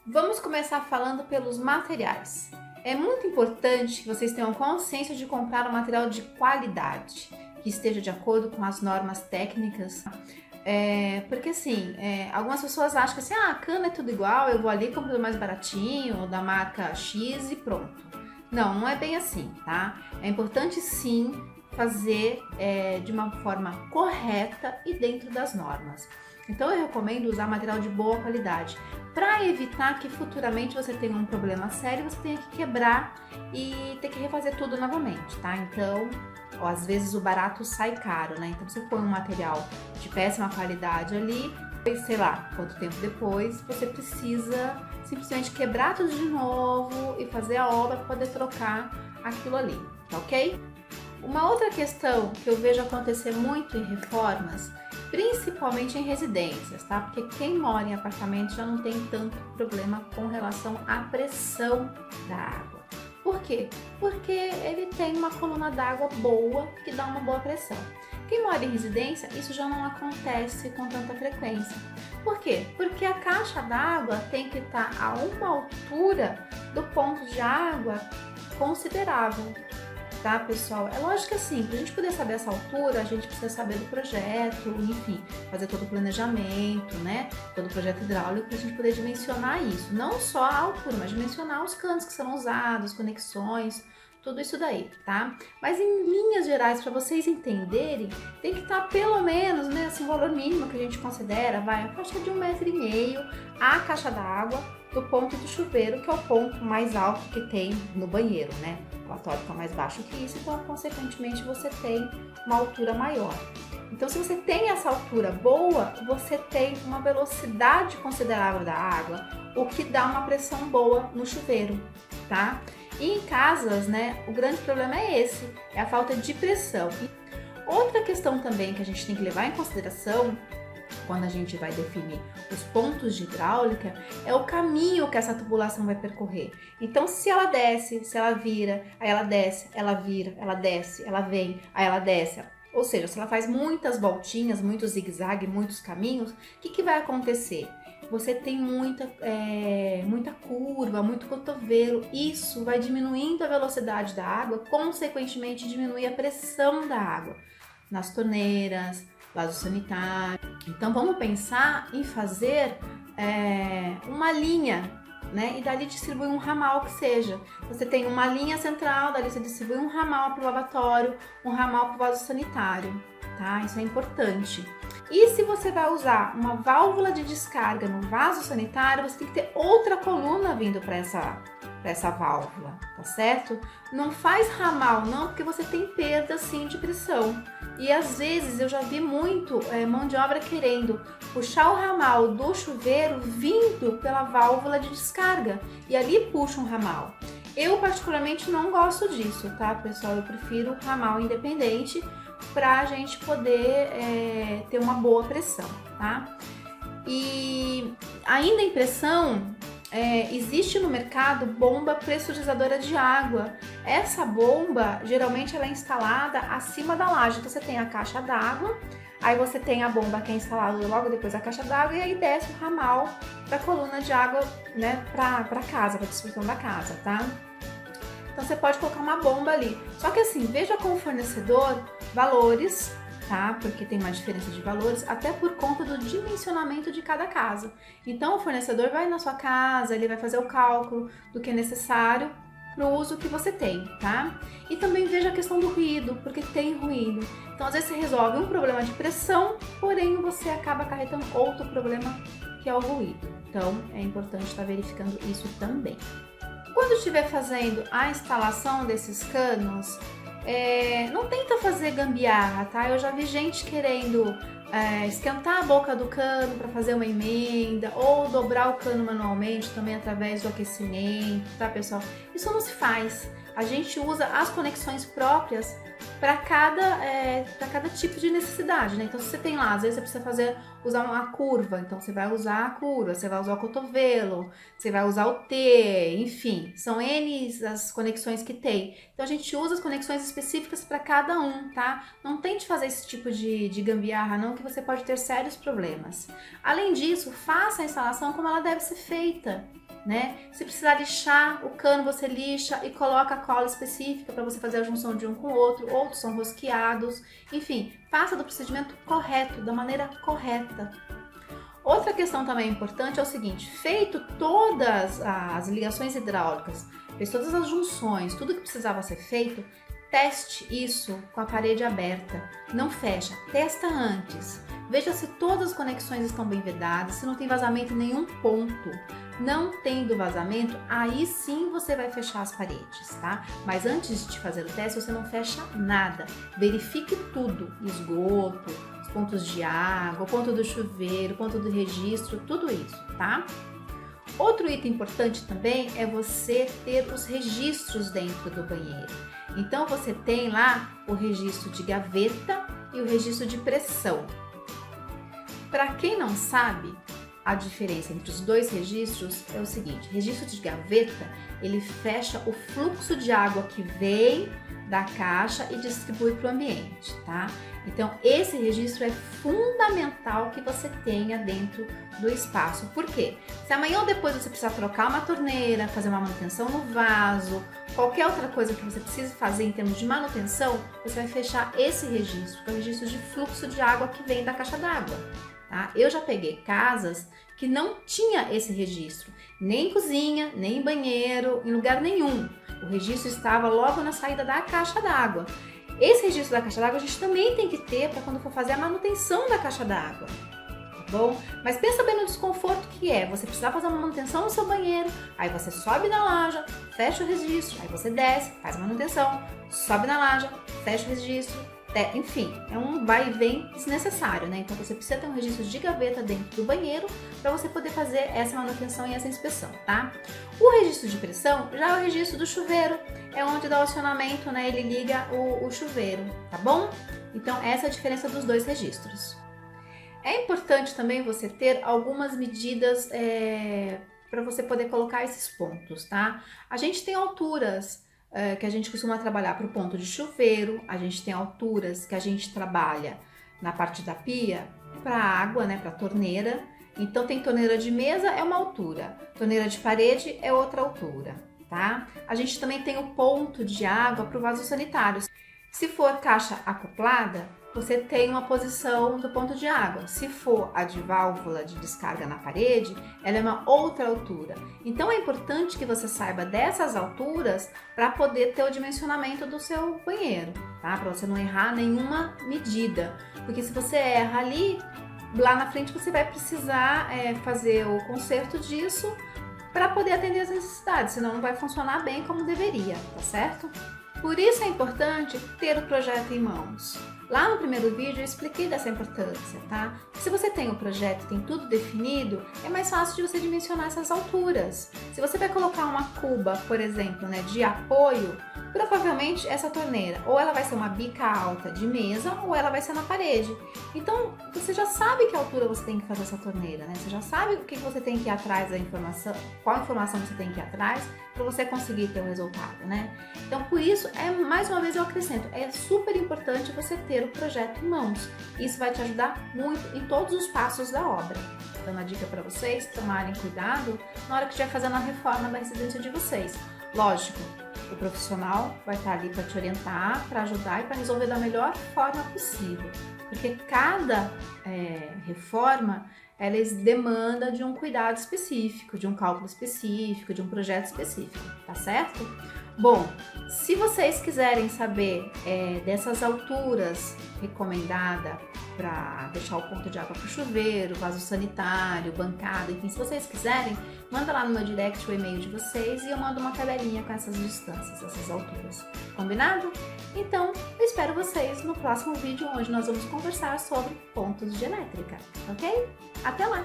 Vamos começar falando pelos materiais. É muito importante que vocês tenham consciência de comprar um material de qualidade, que esteja de acordo com as normas técnicas. Porque assim, algumas pessoas acham que assim, a cana é tudo igual, eu vou ali compro do mais baratinho, da marca X e pronto. Não, não é bem assim, tá? É importante sim fazer de uma forma correta e dentro das normas. Então eu recomendo usar material de boa qualidade, para evitar que futuramente você tenha um problema sério, você tenha que quebrar e ter que refazer tudo novamente, tá? Então, às vezes o barato sai caro, né? Então você põe um material de péssima qualidade ali, e sei lá, quanto tempo depois, você precisa simplesmente quebrar tudo de novo e fazer a obra para poder trocar aquilo ali, tá ok? Uma outra questão que eu vejo acontecer muito em reformas, principalmente em residências, tá? Porque quem mora em apartamento já não tem tanto problema com relação à pressão da água. Por quê? Porque ele tem uma coluna d'água boa que dá uma boa pressão. Quem mora em residência, isso já não acontece com tanta frequência. Por quê? Porque a caixa d'água tem que estar a uma altura do ponto de água considerável. Tá, pessoal? É lógico que assim, para a gente poder saber essa altura, a gente precisa saber do projeto, enfim, fazer todo o planejamento, né? Todo o projeto hidráulico para a gente poder dimensionar isso. Não só a altura, mas dimensionar os canos que serão usados, conexões, tudo isso daí, tá? Mas em linhas gerais, para vocês entenderem, tem que estar pelo menos, né, assim, o valor mínimo que a gente considera, vai a faixa de 1,5 m a caixa d'água do ponto do chuveiro, que é o ponto mais alto que tem no banheiro, né? O relatório está mais baixo que isso, então, consequentemente, você tem uma altura maior. Então, se você tem essa altura boa, você tem uma velocidade considerável da água, o que dá uma pressão boa no chuveiro, tá? E em casas, né, o grande problema é esse, é a falta de pressão. Outra questão também que a gente tem que levar em consideração quando a gente vai definir os pontos de hidráulica é o caminho que essa tubulação vai percorrer. Então, se ela desce, se ela vira, aí ela desce, ela vira, ela desce, ela vem, aí ela desce. Ou seja, se ela faz muitas voltinhas, muito zigue-zague, muitos caminhos, o que vai acontecer? Você tem muita curva, muito cotovelo, isso vai diminuindo a velocidade da água, consequentemente diminui a pressão da água nas torneiras, vaso sanitário. Então vamos pensar em fazer uma linha, né? E dali distribuir um ramal que seja. Você tem uma linha central, dali você distribui um ramal para o lavatório, um ramal para o vaso sanitário, tá? Isso é importante. E se você vai usar uma válvula de descarga no vaso sanitário, você tem que ter outra coluna vindo para essa válvula, tá certo? Não faz ramal não, porque você tem perda sim de pressão. E às vezes eu já vi muito mão de obra querendo puxar o ramal do chuveiro vindo pela válvula de descarga e ali puxa um ramal. Eu particularmente não gosto disso, tá, pessoal? Eu prefiro o ramal independente para a gente poder ter uma boa pressão, tá? E ainda em pressão, existe no mercado bomba pressurizadora de água. Essa bomba, geralmente ela é instalada acima da laje. Então você tem a caixa d'água, aí você tem a bomba que é instalada logo depois da caixa d'água e aí desce o ramal da coluna de água, né, para casa, para distribuição da casa, tá? Então você pode colocar uma bomba ali. Só que assim, veja com o fornecedor valores, tá? Porque tem uma diferença de valores, até por conta do dimensionamento de cada casa. Então o fornecedor vai na sua casa, ele vai fazer o cálculo do que é necessário para o uso que você tem, tá? E também veja a questão do ruído, porque tem ruído. Então às vezes você resolve um problema de pressão, porém você acaba acarretando outro problema que é o ruído. Então é importante estar verificando isso também. Quando estiver fazendo a instalação desses canos, não tenta fazer gambiarra, tá? Eu já vi gente querendo esquentar a boca do cano para fazer uma emenda ou dobrar o cano manualmente também através do aquecimento, tá, pessoal? Isso não se faz. A gente usa as conexões próprias para cada tipo de necessidade, né? Então, se você tem lá, às vezes você precisa usar uma curva, então você vai usar a curva, você vai usar o cotovelo, você vai usar o T, enfim, são N as conexões que tem. Então, a gente usa as conexões específicas para cada um, tá? Não tente fazer esse tipo de gambiarra, não, que você pode ter sérios problemas. Além disso, faça a instalação como ela deve ser feita. né? Se precisar lixar o cano, você lixa e coloca a cola específica para você fazer a junção de um com o outro, outros são rosqueados, enfim, faça do procedimento correto, da maneira correta. Outra questão também importante é o seguinte: feito todas as ligações hidráulicas, fez todas as junções, tudo que precisava ser feito, teste isso com a parede aberta, não fecha, testa antes. Veja se todas as conexões estão bem vedadas, se não tem vazamento em nenhum ponto. Não tendo vazamento, aí sim você vai fechar as paredes, tá? Mas antes de fazer o teste, você não fecha nada. Verifique tudo, esgoto, os pontos de água, o ponto do chuveiro, o ponto do registro, tudo isso, tá? Outro item importante também é você ter os registros dentro do banheiro. Então você tem lá o registro de gaveta e o registro de pressão. Para quem não sabe, a diferença entre os dois registros é o seguinte: registro de gaveta, ele fecha o fluxo de água que vem da caixa e distribui para o ambiente, tá? Então, esse registro é fundamental que você tenha dentro do espaço. Por quê? Se amanhã ou depois você precisar trocar uma torneira, fazer uma manutenção no vaso, qualquer outra coisa que você precise fazer em termos de manutenção, você vai fechar esse registro, que é o registro de fluxo de água que vem da caixa d'água. Tá? Eu já peguei casas que não tinha esse registro, nem em cozinha, nem em banheiro, em lugar nenhum. O registro estava logo na saída da caixa d'água. Esse registro da caixa d'água a gente também tem que ter para quando for fazer a manutenção da caixa d'água, tá bom? Mas pensa bem no desconforto que é você precisar fazer uma manutenção no seu banheiro, aí você sobe na laje, fecha o registro, aí você desce, faz a manutenção, sobe na laje, fecha o registro. Enfim, é um vai e vem desnecessário, né? Então você precisa ter um registro de gaveta dentro do banheiro para você poder fazer essa manutenção e essa inspeção, tá? O registro de pressão já é o registro do chuveiro, é onde dá o acionamento, né? Ele liga o chuveiro, tá bom? Então essa é a diferença dos dois registros. É importante também você ter algumas medidas para você poder colocar esses pontos, tá? A gente tem alturas que a gente costuma trabalhar para o ponto de chuveiro, a gente tem alturas que a gente trabalha na parte da pia para a água, né, para a torneira. Então tem torneira de mesa, é uma altura, torneira de parede é outra altura, tá? A gente também tem o ponto de água para o vaso sanitário. Se for caixa acoplada, você tem uma posição do ponto de água. Se for a de válvula de descarga na parede, ela é uma outra altura. Então é importante que você saiba dessas alturas para poder ter o dimensionamento do seu banheiro, tá? Para você não errar nenhuma medida. Porque se você erra ali, lá na frente você vai precisar fazer o conserto disso para poder atender as necessidades, senão não vai funcionar bem como deveria, tá certo? Por isso é importante ter o projeto em mãos. Lá no primeiro vídeo eu expliquei dessa importância, tá? Se você tem o projeto, tem tudo definido, é mais fácil de você dimensionar essas alturas. Se você vai colocar uma cuba, por exemplo, né, de apoio, provavelmente essa torneira ou ela vai ser uma bica alta de mesa ou ela vai ser na parede. Então você já sabe que altura você tem que fazer essa torneira, né? Você já sabe o que você tem que ir atrás da informação, qual informação você tem que ir atrás para você conseguir ter o resultado, né? Então por isso, mais uma vez eu acrescento, é super importante você ter o projeto em mãos. Isso vai te ajudar muito em todos os passos da obra. Dando a dica para vocês tomarem cuidado na hora que estiver fazendo a reforma da residência de vocês. Lógico, o profissional vai estar ali para te orientar, para ajudar e para resolver da melhor forma possível. Porque cada reforma, ela demanda de um cuidado específico, de um cálculo específico, de um projeto específico, tá certo? Bom, se vocês quiserem saber dessas alturas recomendadas para deixar o ponto de água para o chuveiro, vaso sanitário, bancada, enfim, se vocês quiserem, manda lá no meu direct o e-mail de vocês e eu mando uma tabelinha com essas distâncias, essas alturas. Combinado? Então, eu espero vocês no próximo vídeo, onde nós vamos conversar sobre pontos de elétrica, ok? Até lá!